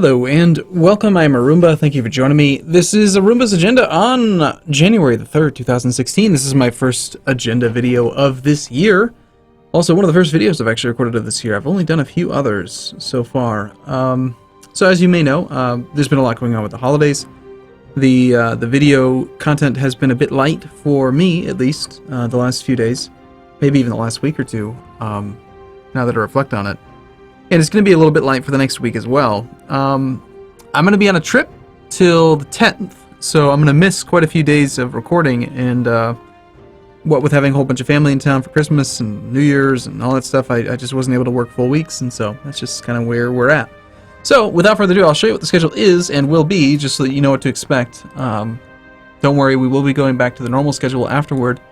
Hello and welcome, I'm Arumba, thank you for joining me. This is Arumba's Agenda on January the 3rd, 2016. This is my first agenda video of this year. Also, one of the first videos I've actually recorded of this year. I've only done a few others so far. So as you may know, there's been a lot going on with the holidays. The video content has been a bit light for me, at least, the last few days. Maybe even the last week or two, now that I reflect on it. And it's going to be a little bit light for the next week as well. I'm going to be on a trip till the 10th, so I'm going to miss quite a few days of recording, and what with having a whole bunch of family in town for Christmas and New Year's and all that stuff, I just wasn't able to work full weeks, and so that's just kind of where we're at. So, without further ado, I'll show you what the schedule is and will be, just so that you know what to expect. Don't worry, we will be going back to the normal schedule afterward,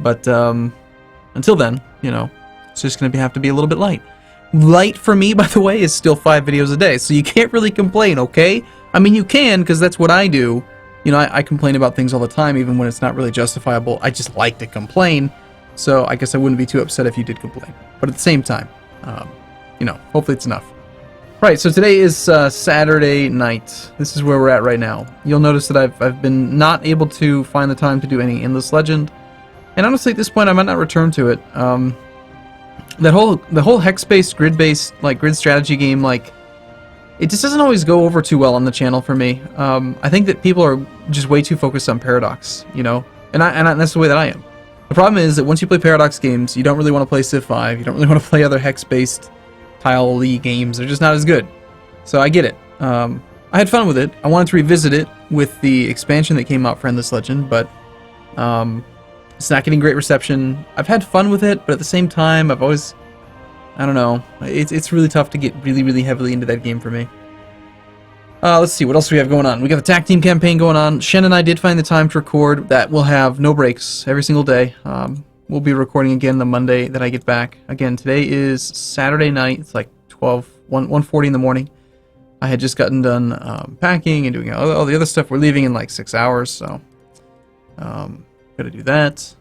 but until then, you know, it's just going to have to be a little bit light. Light for me, by the way, is still 5 videos a day, so you can't really complain, okay? I mean, you can, because that's what I do. You know, I complain about things all the time, even when it's not really justifiable. I just like to complain, so I guess I wouldn't be too upset if you did complain. But at the same time, you know, hopefully it's enough. Right, so today is Saturday night. This is where we're at right now. You'll notice that I've been not able to find the time to do any Endless Legend, and honestly, at this point, I might not return to it. The whole hex-based, grid-based, like, grid strategy game, like, it just doesn't always go over too well on the channel for me. I think that people are just way too focused on Paradox, you know? And that's the way that I am. The problem is that once you play Paradox games, you don't really want to play Civ 5, you don't really want to play other hex-based tile-y games. They're just not as good. So I get it. I had fun with it. I wanted to revisit it with the expansion that came out for Endless Legend, but it's not getting great reception. I've had fun with it, but at the same time, I've always, I don't know, it's really tough to get really heavily into that game for me. Let's see, what else do we have going on? We got the tag team campaign going on. Shen and I did find the time to record. That will have no breaks every single day. We'll be recording again the Monday that I get back. Again, today is Saturday night. It's like 1:40 in the morning. I had just gotten done packing and doing all the other stuff. We're leaving in like 6 hours, so gotta do that.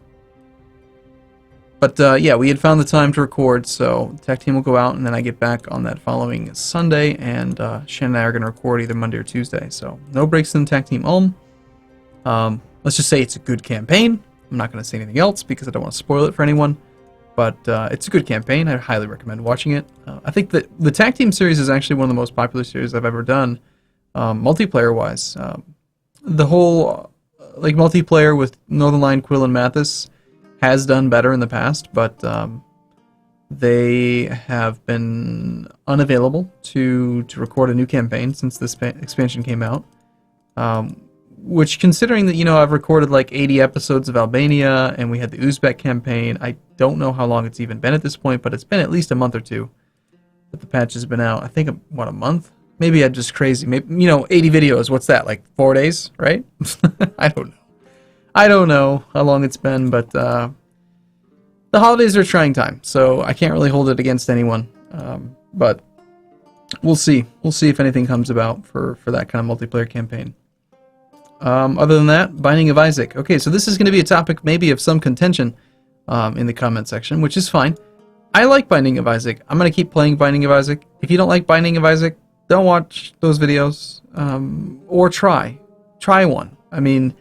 But yeah, we had found the time to record, so the tech team will go out, and then I get back on that following Sunday, and Shannon and I are going to record either Monday or Tuesday. So no breaks in the tech team home. Let's just say it's a good campaign. I'm not going to say anything else because I don't want to spoil it for anyone. But it's a good campaign. I highly recommend watching it. I think that the tag team series is actually one of the most popular series I've ever done, multiplayer-wise. The whole like multiplayer with Northernlion, Quill, and Mathis has done better in the past, but they have been unavailable to record a new campaign since this expansion came out. Which, considering that, you know, I've recorded like 80 episodes of Albania, and we had the Uzbek campaign, I don't know how long it's even been at this point, but it's been at least a month or two that the patch has been out. I think, what, a month? Maybe I'm just crazy. Maybe, you know, 80 videos, what's that, like 4 days, right? I don't know. I don't know how long it's been, but the holidays are a trying time, so I can't really hold it against anyone. But we'll see. We'll see if anything comes about for that kind of multiplayer campaign. Other than that, Binding of Isaac. Okay, so this is going to be a topic maybe of some contention in the comment section, which is fine. I like Binding of Isaac. I'm going to keep playing Binding of Isaac. If you don't like Binding of Isaac, don't watch those videos, or try one. I mean,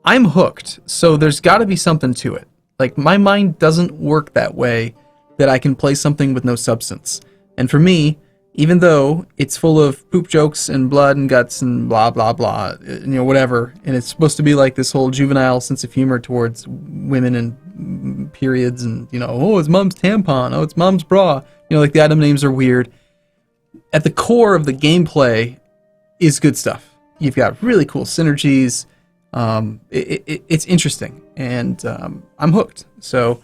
I'm hooked, so there's got to be something to it. Like, my mind doesn't work that way that I can play something with no substance. And for me, even though it's full of poop jokes and blood and guts and blah blah blah, you know, whatever, and it's supposed to be like this whole juvenile sense of humor towards women and periods and, you know, oh, it's mom's tampon, oh, it's mom's bra, you know, like the item names are weird. At the core of the gameplay is good stuff. You've got really cool synergies. It's interesting, and I'm hooked. So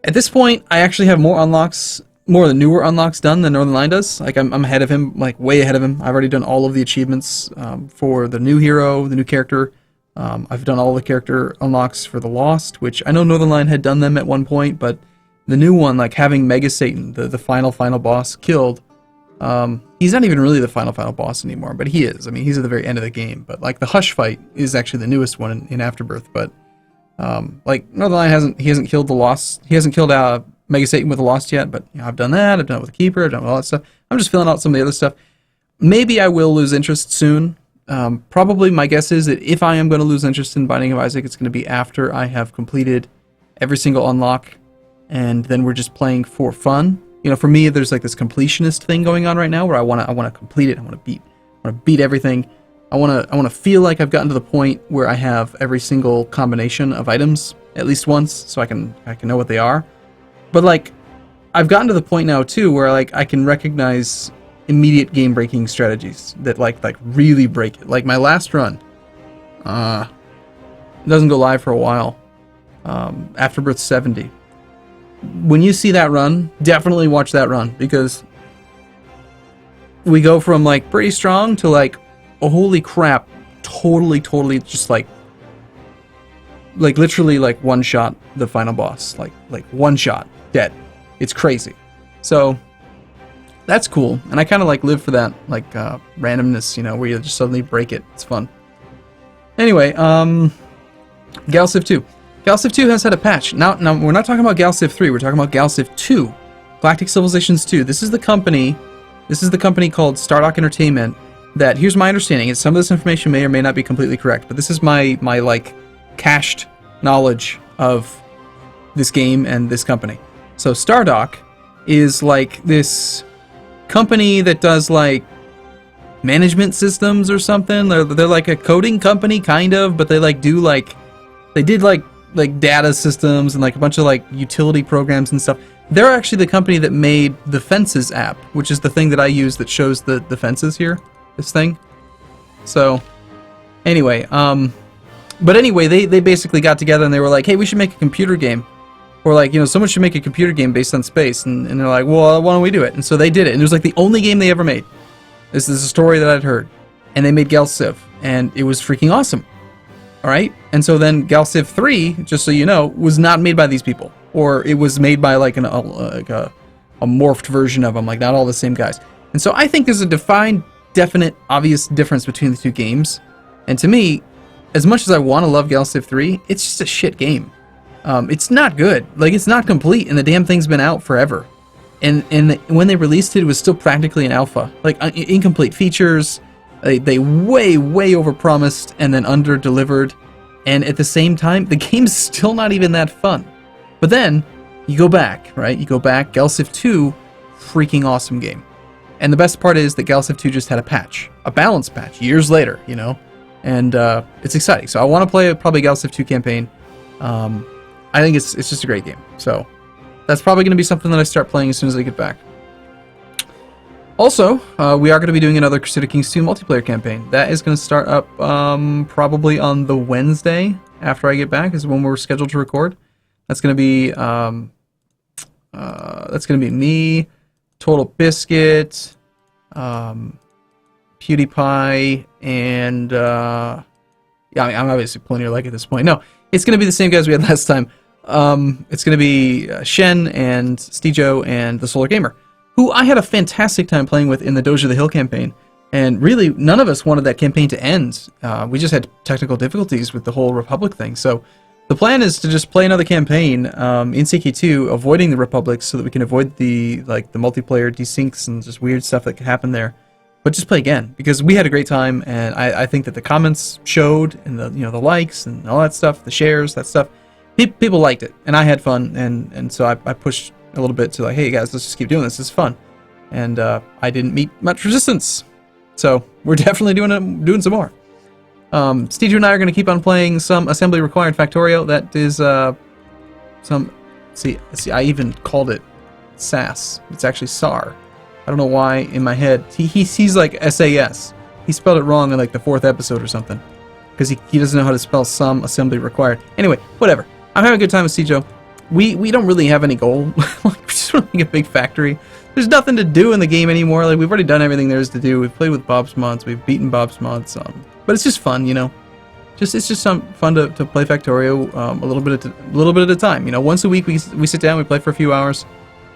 at this point, I actually have more unlocks, more of the newer unlocks done than Northernlion does. Like, I'm ahead of him, like way ahead of him. I've already done all of the achievements for the new hero, the new character. I've done all the character unlocks for the Lost, which I know Northernlion had done them at one point, but the new one, like having Mega Satan, the final boss, killed. He's not even really the final boss anymore, but he is. I mean, he's at the very end of the game. But like the Hush fight is actually the newest one in Afterbirth. But like Northernlion hasn't killed the Lost. He hasn't killed Mega Satan with the Lost yet. But you know, I've done that. I've done it with the Keeper. I've done all that stuff. I'm just filling out some of the other stuff. maybe I will lose interest soon. Probably my guess is that if I am going to lose interest in Binding of Isaac, it's going to be after I have completed every single unlock, and then we're just playing for fun. You know, for me, there's like this completionist thing going on right now where I want to complete it. I want to beat everything. I want to feel like I've gotten to the point where I have every single combination of items at least once, so I can know what they are. But like, I've gotten to the point now too where like I can recognize immediate game-breaking strategies that like really break it. Like my last run, it doesn't go live for a while. Afterbirth 70. When you see that run, definitely watch that run, because we go from like pretty strong to like, oh, holy crap, totally just like literally like one shot the final boss, like one shot dead. It's crazy. So that's cool, and I kind of like live for that like randomness, you know, where you just suddenly break it. It's fun. Anyway, Galciv 2. Galciv 2 has had a patch. Now we're not talking about Galciv 3. We're talking about Galciv 2, Galactic Civilizations 2. This is the company called Stardock Entertainment. That, here's my understanding, and some of this information may or may not be completely correct, but this is my like cached knowledge of this game and this company. So Stardock is like this company that does like management systems or something. They're like a coding company kind of, but they like do like, they did like data systems and like a bunch of like utility programs and stuff. They're actually the company that made the Fences app, which is the thing that I use that shows the fences here, this thing. So anyway, but anyway, they basically got together and they were like, hey, we should make a computer game. Or like, you know, someone should make a computer game based on space. And they're like, well, why don't we do it? And so they did it. And it was like the only game they ever made. This is a story that I'd heard. And they made Galciv. And it was freaking awesome. Alright? And so then Galciv 3, just so you know, was not made by these people. Or it was made by like a morphed version of them. Like not all the same guys. And so I think there's a definite, obvious difference between the two games. And to me, as much as I want to love Galciv 3, it's just a shit game. It's not good. Like, it's not complete, and the damn thing's been out forever. And when they released it, it was still practically an alpha. Like, incomplete features. They way overpromised and then under-delivered. And at the same time, the game's still not even that fun. But then, you go back, right? You go back, Galciv 2, freaking awesome game. And the best part is that Galciv 2 just had a patch. A balance patch, years later, you know? And it's exciting. So I want to play probably Galciv 2 campaign. I think it's just a great game. So that's probably going to be something that I start playing as soon as I get back. Also, we are going to be doing another Crusader Kings 2 multiplayer campaign. That is going to start up probably on the Wednesday after I get back is when we're scheduled to record. That's going to be me, Total Biscuit, PewDiePie, and yeah, I mean, I'm obviously pulling your leg at this point. No, it's going to be the same guys we had last time. It's going to be Shen and Stejo and the Solar Gamer, who I had a fantastic time playing with in the Doge of the Hill campaign. And really, none of us wanted that campaign to end. We just had technical difficulties with the whole Republic thing. So the plan is to just play another campaign in CK2, avoiding the Republic, so that we can avoid the multiplayer desyncs and just weird stuff that could happen there. But just play again, because we had a great time, and I think that the comments showed, and the likes and all that stuff, the shares, that stuff. People liked it, and I had fun, and so I pushed a little bit to like, hey guys, let's just keep doing this. This is fun, and I didn't meet much resistance, so we're definitely doing some more. Steve and I are going to keep on playing some assembly required Factorio. That is see, I even called it SAS. It's actually SAR. I don't know why in my head he sees like SAS. He spelled it wrong in like the 4th episode or something, because he doesn't know how to spell some assembly required. Anyway, whatever. I'm having a good time with Stejo. We don't really have any goal. We just want to make a big factory. There's nothing to do in the game anymore. Like, we've already done everything there is to do. We've played with Bob's mods. We've beaten Bob's mods. But it's just fun, you know. It's just some fun to play Factorio a little bit at a time. You know, once a week we sit down, we play for a few hours,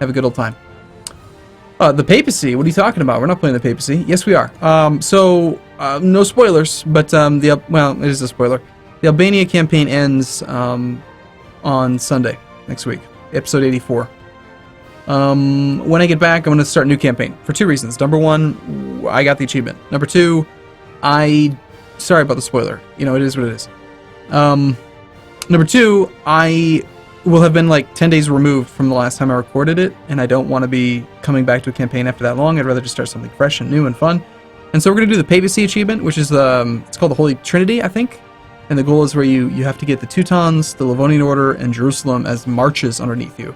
have a good old time. The Papacy. What are you talking about? We're not playing the Papacy. Yes, we are. No spoilers, but well, it is a spoiler. The Albania campaign ends on Sunday next week, episode 84. When I get back, I'm going to start a new campaign for 2 reasons. Number one, I got the achievement. Number 2, sorry about the spoiler. You know, it is what it is. Number 2, I will have been like 10 days removed from the last time I recorded it, and I don't want to be coming back to a campaign after that long. I'd rather just start something fresh and new and fun. And so we're going to do the Papacy achievement, which is it's called the Holy Trinity, I think. And the goal is where you have to get the Teutons, the Livonian Order, and Jerusalem as marches underneath you.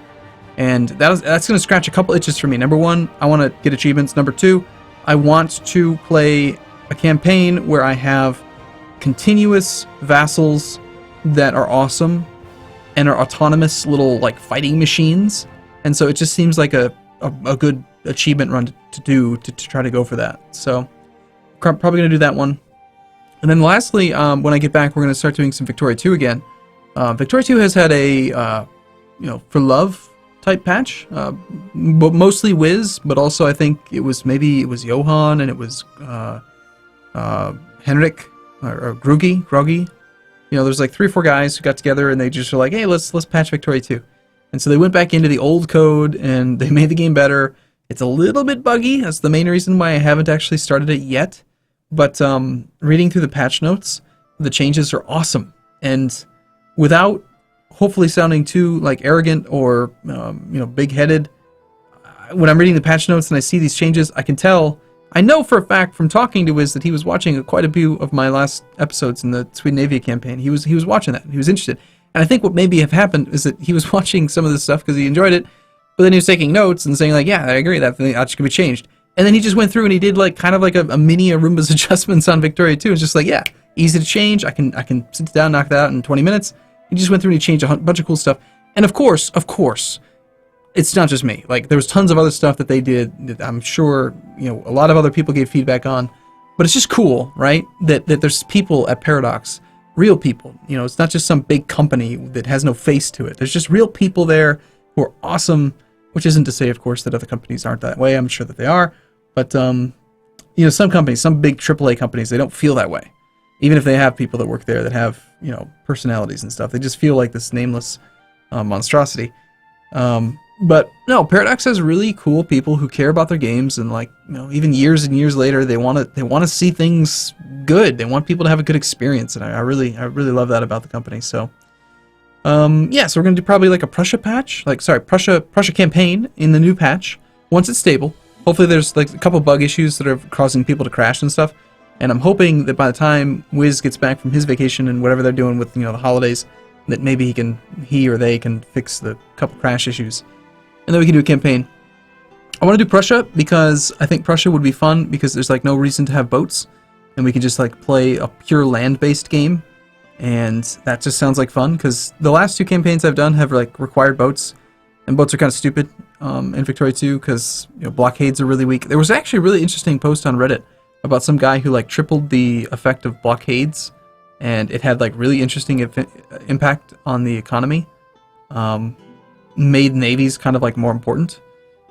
And that's going to scratch a couple itches for me. Number 1, I want to get achievements. Number 2, I want to play a campaign where I have continuous vassals that are awesome and are autonomous little like fighting machines. And so it just seems like a good achievement run to do to try to go for that. So probably going to do that one. And then lastly, when I get back, we're going to start doing some Victoria 2 again. Victoria 2 has had a, for love type patch, but mostly Wiz, but also I think it was Johan and it was Henrik or Groggy. You know, there's like 3 or 4 guys who got together and they just were like, hey, let's patch Victoria 2. And so they went back into the old code and they made the game better. It's a little bit buggy. That's the main reason why I haven't actually started it yet. But reading through the patch notes, the changes are awesome. And without hopefully sounding too like arrogant or big-headed, when I'm reading the patch notes and I see these changes, I know for a fact from talking to Wiz that he was watching quite a few of my last episodes in the Sweden campaign. He was watching that. He was interested. And I think what maybe have happened is that he was watching some of this stuff because he enjoyed it, but then he was taking notes and saying like, yeah, I agree, that should be changed. And then he just went through and he did like kind of like a mini Arumba's adjustments on Victoria 2. It's just like, yeah, easy to change. I can sit down, knock that out in 20 minutes. He just went through and he changed a bunch of cool stuff. And of course, it's not just me. Like there was tons of other stuff that they did that I'm sure, a lot of other people gave feedback on. But it's just cool, right? That there's people at Paradox, real people. It's not just some big company that has no face to it. There's just real people there who are awesome, which isn't to say, of course, that other companies aren't that way. I'm sure that they are. But, some companies, some big AAA companies, they don't feel that way. Even if they have people that work there that have, personalities and stuff. They just feel like this nameless monstrosity. But, no, Paradox has really cool people who care about their games. And, even years and years later, they want to see things good. They want people to have a good experience. And I really love that about the company. So, so we're going to do probably like a Prussia patch. Prussia campaign in the new patch. Once it's stable. Hopefully there's like a couple bug issues that are causing people to crash and stuff. And I'm hoping that by the time Wiz gets back from his vacation and whatever they're doing with, the holidays, that maybe he or they can fix the couple crash issues. And then we can do a campaign. I want to do Prussia because I think Prussia would be fun because there's like no reason to have boats. And we can just like play a pure land-based game. And that just sounds like fun because the last 2 campaigns I've done have like required boats. And boats are kind of stupid in Victoria 2 because blockades are really weak. There was actually a really interesting post on Reddit about some guy who like tripled the effect of blockades, and it had like really interesting impact on the economy. Made navies kind of like more important.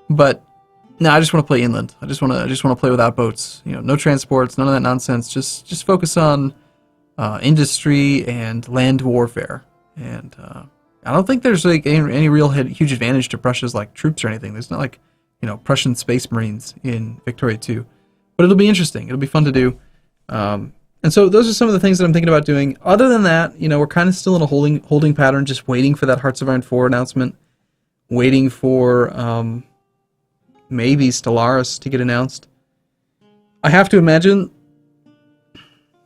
But no, I just want to play inland. I just want to play without boats. No transports, none of that nonsense. Just focus on industry and land warfare. And I don't think there's like any real huge advantage to Prussia's like troops or anything. There's not like Prussian Space Marines in Victoria 2, but it'll be interesting. It'll be fun to do. And so those are some of the things that I'm thinking about doing. Other than that, we're kind of still in a holding pattern, just waiting for that Hearts of Iron 4 announcement, waiting for maybe Stellaris to get announced. I have to imagine.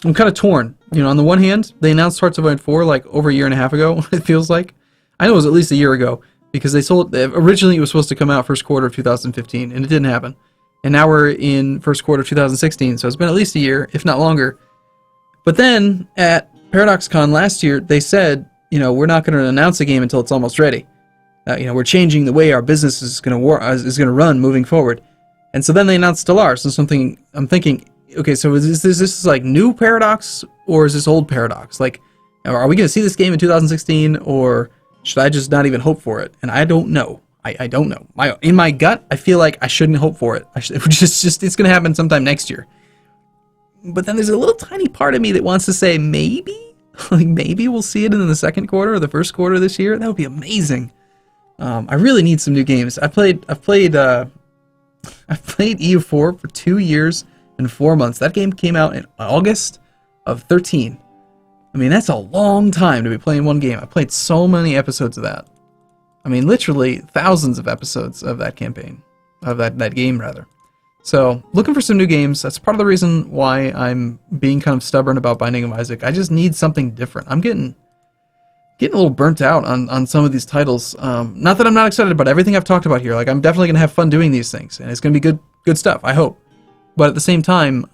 I'm kind of torn. On the one hand, they announced Hearts of Iron 4 like over a year and a half ago. It feels like. I know it was at least a year ago because originally it was supposed to come out first quarter of 2015 and it didn't happen. And now we're in first quarter of 2016, so it's been at least a year, if not longer. But then at ParadoxCon last year, they said, we're not going to announce a game until it's almost ready. We're changing the way our business is going to run moving forward. And so then they announced Stellaris, and something I'm thinking, okay, so is this like new Paradox or is this old Paradox? Like, are we going to see this game in 2016 or should I just not even hope for it? And I don't know. I don't know. In my gut, I feel like I shouldn't hope for it. It's going to happen sometime next year. But then there's a little tiny part of me that wants to say maybe, maybe we'll see it in the second quarter or the first quarter of this year. That would be amazing. I really need some new games. I've played EU4 for 2 years in 4 months. That game came out in August of 13. I mean, that's a long time to be playing one game. I played so many episodes of that. I mean, literally thousands of episodes of that campaign, of that game rather. So, looking for some new games. That's part of the reason why I'm being kind of stubborn about Binding of Isaac. I just need something different. I'm getting a little burnt out on some of these titles. Not that I'm not excited about everything I've talked about here. Like, I'm definitely going to have fun doing these things, and it's going to be good stuff, I hope. But at the same time,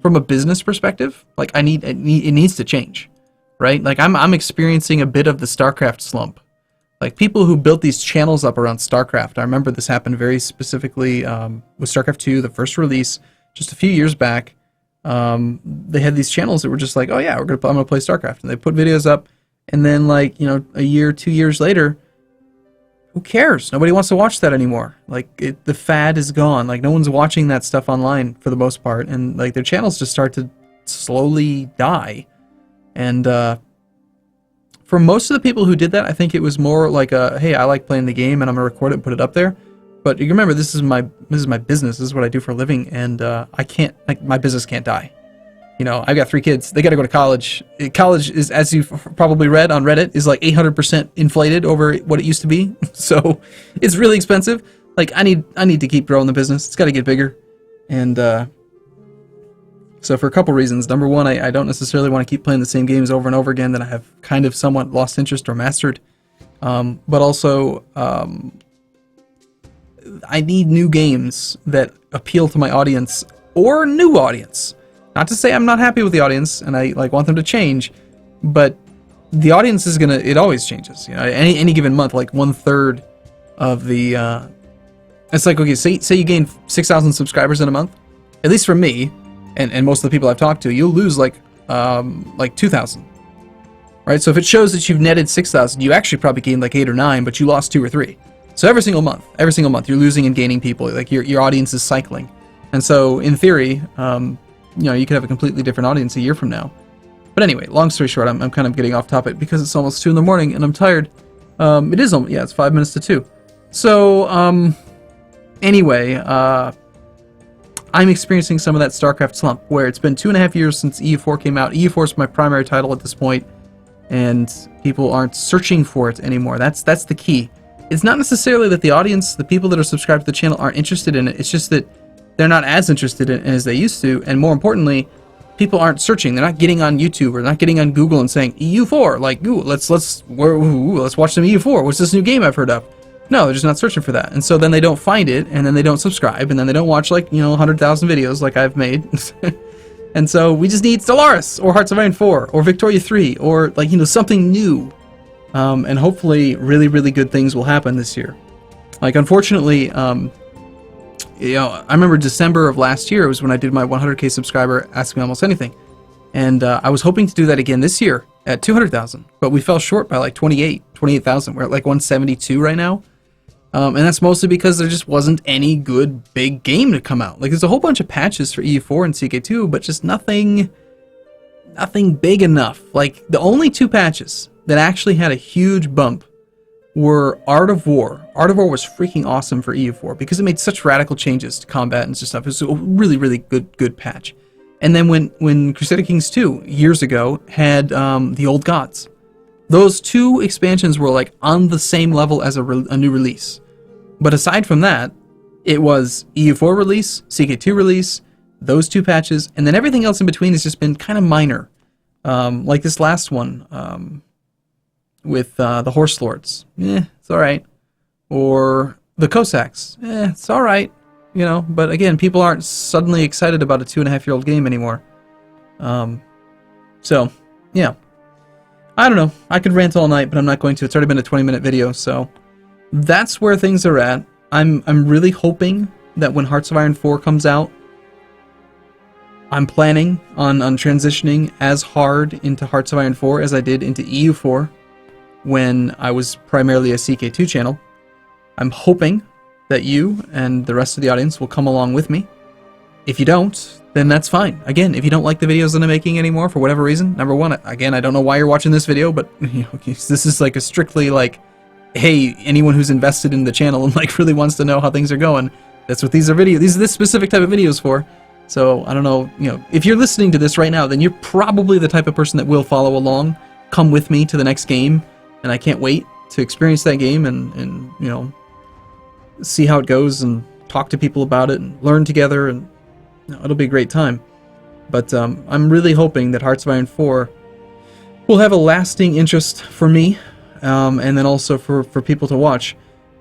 from a business perspective, like, it needs to change, right? Like, I'm experiencing a bit of the StarCraft slump. Like, people who built these channels up around StarCraft, I remember this happened very specifically with StarCraft 2, the first release, just a few years back. They had these channels that were just like, oh yeah, I'm gonna play StarCraft, and they put videos up, and then, like, you know, a year, 2 years later, who cares? Nobody wants to watch that anymore. Like, the fad is gone. Like, no one's watching that stuff online for the most part, and like their channels just start to slowly die. And for most of the people who did that, I think it was more like a, hey, I like playing the game and I'm gonna record it and put it up there. But you remember, this is my business. This is what I do for a living, and I can't, like, my business can't die. You know, I've got 3 kids. They got to go to college. College is, as you've probably read on Reddit, is like 800% inflated over what it used to be. So it's really expensive. Like, I need to keep growing the business. It's got to get bigger. And so for a couple reasons. Number one, I don't necessarily want to keep playing the same games over and over again that I have kind of somewhat lost interest or mastered. But also, I need new games that appeal to my audience or new audience. Not to say I'm not happy with the audience and I want them to change, but the audience is gonna, it always changes. You know, any given month, like 1/3 of the it's like, okay, say you gain 6,000 subscribers in a month. At least for me and most of the people I've talked to, you'll lose like 2,000. Right? So if it shows that you've netted 6,000, you actually probably gained like 8 or 9, but you lost 2 or 3. So every single month, you're losing and gaining people. Like, your audience is cycling. And so in theory, you know, you could have a completely different audience a year from now. But anyway, long story short, I'm kind of getting off topic because it's almost 2 in the morning and I'm tired. It is almost, yeah, it's 5 minutes to 2. So, anyway, I'm experiencing some of that StarCraft slump where it's been 2.5 years since EU4 came out. EU4 is my primary title at this point, and people aren't searching for it anymore. That's the key. It's not necessarily that the audience, the people that are subscribed to the channel, aren't interested in it. It's just that they're not as interested in it as they used to, and more importantly, people aren't searching. They're not getting on YouTube or not getting on Google and saying EU4, like, ooh, let's watch some EU4. What's this new game I've heard of? No, they're just not searching for that, and so then they don't find it, and then they don't subscribe, and then they don't watch, like, you know, 100,000 videos like I've made. And so we just need Stellaris or Hearts of Iron 4 or Victoria 3 or, like, you know, something new. And hopefully really, really good things will happen this year. Like, unfortunately, you know, I remember December of last year was when I did my 100K subscriber Ask Me Almost Anything. And I was hoping to do that again this year at 200,000, but we fell short by like 28,000. We're at like 172 right now. And that's mostly because there just wasn't any good big game to come out. Like, there's a whole bunch of patches for EU4 and CK2, but just nothing big enough. Like, the only 2 patches that actually had a huge bump were Art of War. Art of War was freaking awesome for EU4 because it made such radical changes to combat and stuff. It was a really, really good patch. And then when Crusader Kings 2 years ago had the Old Gods, those 2 expansions were like on the same level as a new release. But aside from that, it was EU4 release, CK2 release, those 2 patches, and then everything else in between has just been kind of minor. Like this last one, with the Horse Lords, it's alright. Or the Cossacks, it's alright. You know, but again, people aren't suddenly excited about a 2.5-year-old game anymore. So, yeah. I don't know. I could rant all night, but I'm not going to. It's already been a 20-minute video, so that's where things are at. I'm really hoping that when Hearts of Iron 4 comes out, I'm planning on transitioning as hard into Hearts of Iron 4 as I did into EU4 when I was primarily a CK2 channel. I'm hoping that you and the rest of the audience will come along with me. If you don't, then that's fine. Again, if you don't like the videos that I'm making anymore for whatever reason, number one, again, I don't know why you're watching this video, but you know, this is like a strictly like, hey, anyone who's invested in the channel and like really wants to know how things are going, That's what these are these are this specific type of videos for. So I don't know, you know, if you're listening to this right now, then you're probably the type of person that will follow along, come with me to the next game, and I can't wait to experience that game and you know, see how it goes and talk to people about it and learn together, and you know, it'll be a great time. But I'm really hoping that Hearts of Iron 4 will have a lasting interest for me, and then also for people to watch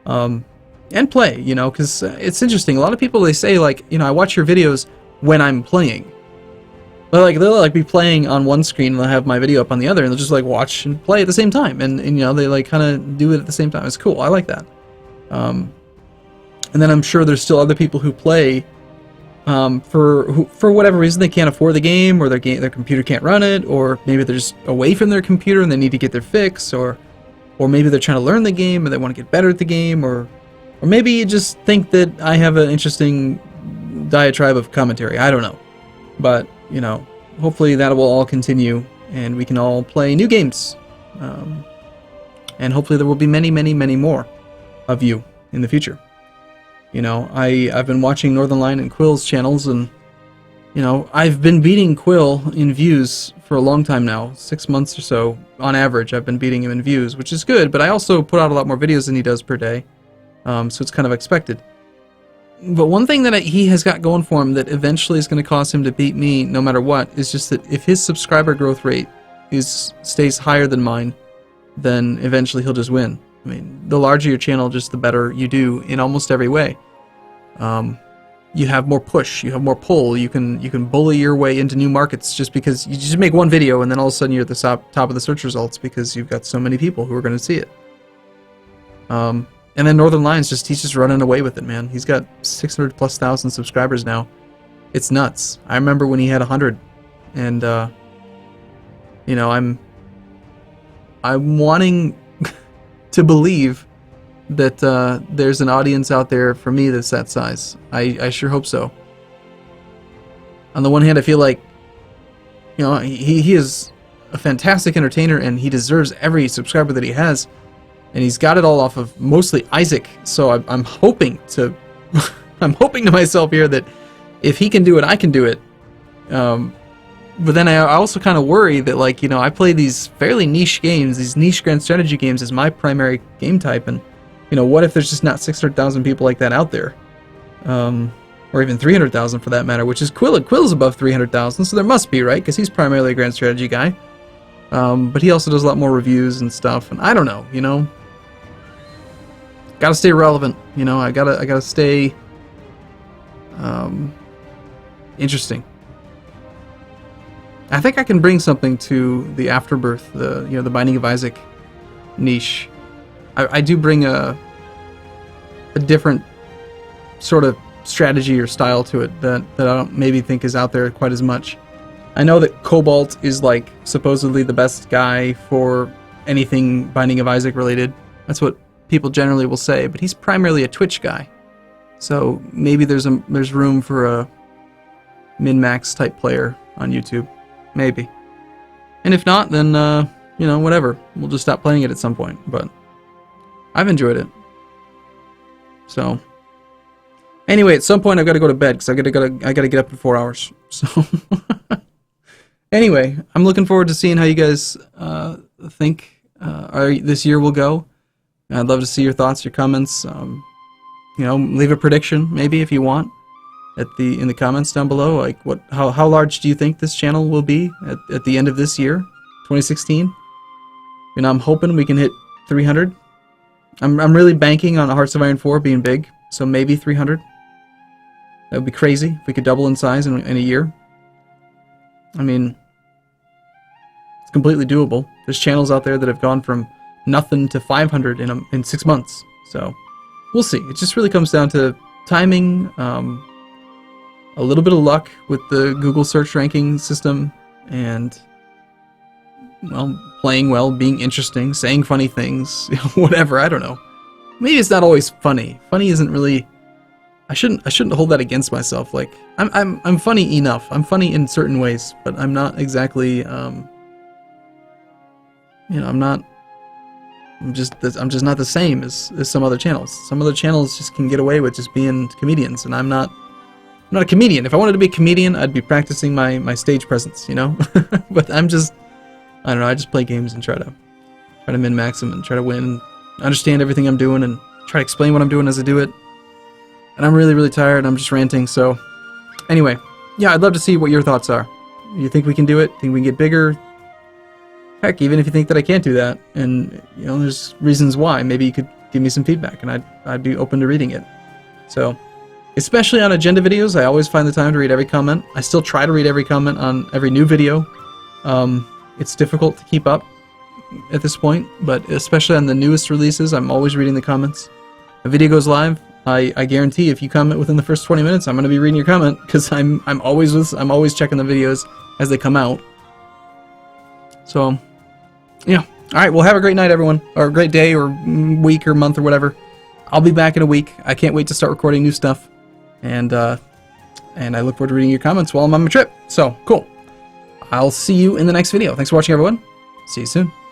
and play, you know, because it's interesting. A lot of people, they say, like, you know, I watch your videos when I'm playing. But like, they'll like be playing on one screen and they'll have my video up on the other, and they'll just like watch and play at the same time, and you know, they like kind of do it at the same time. It's cool. I like that. And then I'm sure there's still other people who play for whatever reason they can't afford the game, or their computer can't run it, or maybe they're just away from their computer and they need to get their fix, or maybe they're trying to learn the game and they want to get better at the game, or maybe you just think that I have an interesting diatribe of commentary. I don't know. But, you know, hopefully that will all continue and we can all play new games. And hopefully there will be many, many, many more of you in the future. You know, I've been watching Northernlion and Quill's channels, and, you know, I've been beating Quill in views for a long time now. 6 months or so, on average, I've been beating him in views, which is good, but I also put out a lot more videos than he does per day. So it's kind of expected. But one thing that he has got going for him that eventually is going to cause him to beat me no matter what is just that if his subscriber growth rate stays higher than mine, then eventually he'll just win. I mean, the larger your channel, just the better you do in almost every way. You have more push, you have more pull, you can bully your way into new markets just because you just make one video and then all of a sudden you're at the top of the search results because you've got so many people who are going to see it. And then Northernlion's he's just running away with it, man. He's got 600,000+ subscribers now. It's nuts. I remember when he had 100, and you know, I'm wanting to believe that there's an audience out there for me that's that size. I sure hope so. On the one hand, I feel like, you know, he is a fantastic entertainer and he deserves every subscriber that he has. And he's got it all off of mostly Isaac, so I'm hoping to, I'm hoping to myself here that if he can do it, I can do it. But then I also kind of worry that, like, you know, I play these fairly niche games, these niche grand strategy games as my primary game type, and, you know, what if there's just not 600,000 people like that out there? Or even 300,000 for that matter, which is Quill. Quill's above 300,000, so there must be, right? Because he's primarily a grand strategy guy. But he also does a lot more reviews and stuff, and I don't know, you know. Gotta stay relevant, you know. I gotta stay interesting. I think I can bring something to the Afterbirth, the Binding of Isaac niche. I do bring a different sort of strategy or style to it that I don't maybe think is out there quite as much. I know that Cobalt is like supposedly the best guy for anything Binding of Isaac related. That's what people generally will say, but he's primarily a Twitch guy. So maybe there's room for a min-max type player on YouTube. Maybe. And if not, then you know, whatever. We'll just stop playing it at some point, but I've enjoyed it. So anyway, at some point I've got to go to bed because I gotta get up in 4 hours. So anyway, I'm looking forward to seeing how you guys think this year will go. I'd love to see your thoughts, your comments. You know, leave a prediction maybe if you want in the comments down below. Like, how large do you think this channel will be at the end of this year, 2016? And I'm hoping we can hit 300. I'm really banking on Hearts of Iron 4 being big, so maybe 300. That would be crazy if we could double in size in a year. I mean, it's completely doable. There's channels out there that have gone from nothing to 500 in 6 months. So we'll see. It just really comes down to timing, a little bit of luck with the Google search ranking system, and, well, playing well, being interesting, saying funny things, whatever. I don't know. Maybe it's not always funny. Funny isn't really. I shouldn't hold that against myself. Like, I'm funny enough. I'm funny in certain ways, but I'm not exactly. You know, I'm not I'm just not the same as some other channels. Some other channels just can get away with just being comedians, and I'm not a comedian. If I wanted to be a comedian, I'd be practicing my stage presence, you know? But I don't know, I just play games and try to min-max them and try to win, and understand everything I'm doing, and try to explain what I'm doing as I do it. And I'm really, really tired. I'm just ranting, so... Anyway, yeah, I'd love to see what your thoughts are. You think we can do it? Think we can get bigger? Heck, even if you think that I can't do that, and, you know, there's reasons why, maybe you could give me some feedback, and I'd be open to reading it. So, especially on agenda videos, I always find the time to read every comment. I still try to read every comment on every new video. It's difficult to keep up at this point, but especially on the newest releases, I'm always reading the comments. A video goes live, I guarantee if you comment within the first 20 minutes, I'm going to be reading your comment, because I'm always checking the videos as they come out. So, yeah. Alright, well, have a great night, everyone. Or a great day, or week, or month, or whatever. I'll be back in a week. I can't wait to start recording new stuff. And I look forward to reading your comments while I'm on my trip. So, cool. I'll see you in the next video. Thanks for watching, everyone. See you soon.